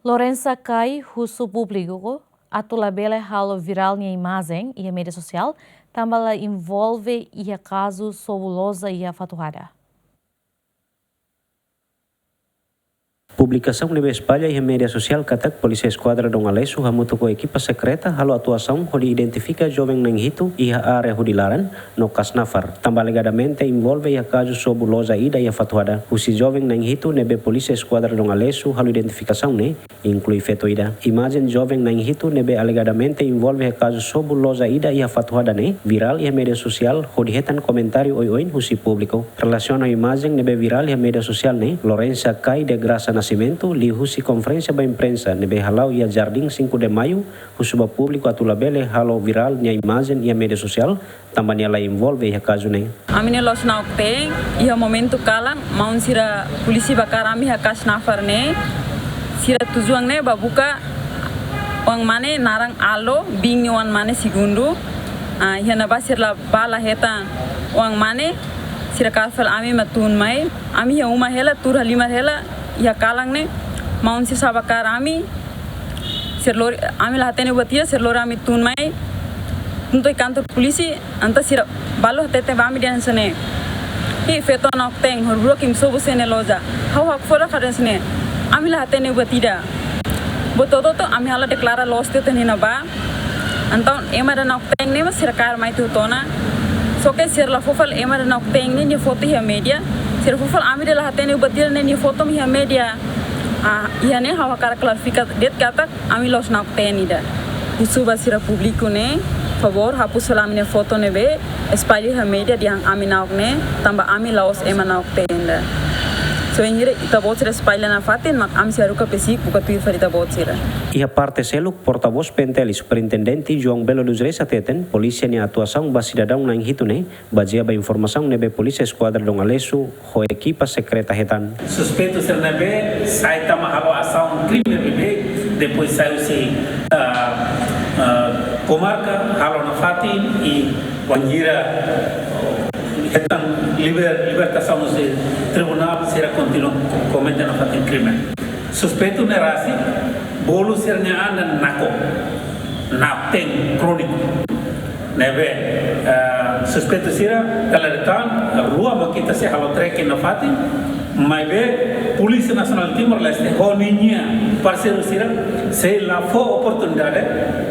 Lorenza cai russo público atulabele halo viralnya imagem e a mídia social também envolve e a caso sobulosa e a fatuada. Publicação nebe espalha e a mídia social katak polícia esquadra dong alesu hamutu ko equipa secreta halo atuação hodi identifica jovem nanghito e a área hodilaran no Kasnafar. Também alegadamente envolve a caso sobulosa ida e a fatuada. Usi jovem nanghito nebe polícia esquadra dong alesu halo identificação ne inclui feto ida. Imagem jovem nanghito nebe alegadamente envolve a caso sobulosa ida e a fatuada ne viral e a mídia social hodi hetan comentário oi usi público. Relaciona a imagem nebe viral e a mídia social ne Lorenza cai de graça Nascimento li husi conferência ba imprensa nebe halau ia Jardim 5 de Maio husuba público atulabele halo viral nya imagem e a mídia social também ela envolve a caso ne. Amine los naukte ia momento kalang maun sira polisi bakar ami hakas nafar ne sira tujuang ne babuka wang mane narang alo bing wan mane segundo ia na basir la bala heta wang mane sira kalfal ami matun mai ami ya uma hela tur halimar hela ya kalang ne maun si sabakar ami serlor ami lahatene batia serlor ami tun mai untuk kantor polisi anta sira balo tete bami dan sene hi feto nok teng horbro kim sobo sene loja hau hak fora kharesne ami lahatene batida bototo to ami hala deklara los te tenina ba anton emara nok teng ne sirkar mai tu tona soke sirla fofal emara nok teng ne foto ya media sira fofal ami de lahatene batir ne foto mi media ia ne hawa kara klarifikat det kata ami los nak tenida usuba sira publiko ne favor hapus salamine foto ne be espalhe ha media diang ami nak ne tamba ami laos emanak tenda so ingire ita bot sira espalhe na fatin mak ami sira ka pesik buka tuir farita bot sira. E a parte seluk porta-voz penteli superintendente João Belo dos Reis ateten polícia ni atuação ba cidadão na inhito ne bajia ba informação nebe polícia esquadra dong alesu ho equipa secreta hetan. Suspeito ser nebe sai tama halo ação crime bebe depois saiu-se comarca halo na fatin e wangira hetan libertação no tribunal será continua cometendo fatin crime. Suspeito nerasi bolu sernya anda nako napteng kronik nebe suspeito sira kalaritan rua makita se halo trek na fatin mai be polícia nacional Timor Leste honinya parceiro sira se la fo oportunidade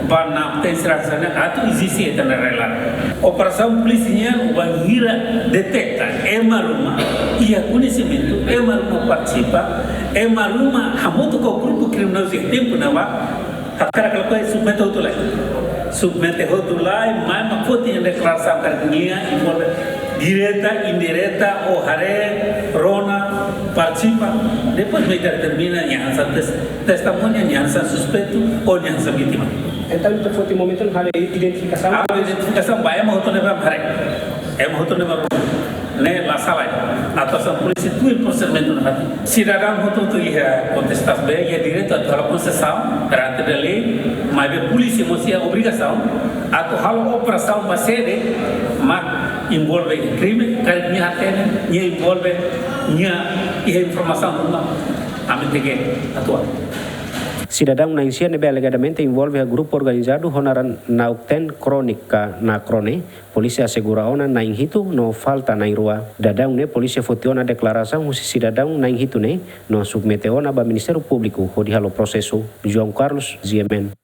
ba napteng sira sana atu existe eta na rela operação policial bangira detecta emaruma ia conhecimento emaruma participa emaruma hamutu ko grupo criminoso que tempo na ba hakara kalau ko submete outulai submete outulai mai ma foto em declaração carnia informe direta indireta o hare rona participa depois me determina yang testemunha yang suspeito ou yang vítima. Então itu foto momento hare identificação. A identificação vai mau tu neba hare mau tu neba ne la sala atuação polícia tudo procedimento na hati cidadão hoto tu ia contestas be ia direto atau concessão perante da lei mas be polícia mosia obrigação atau hal operação basede mak envolve crime carnya hatene nya envolve nya informação não amitege atua. Cidadão na insia nebe alegadamente envolve a grupo organizado honaran naukten kronika na krone polícia assegura ona na inhito no falta na irua dadang ne polícia fotiona declaração husi cidadão na inhito ne no submete ona ba Ministério Público hodi halo processo João Carlos Ziemen.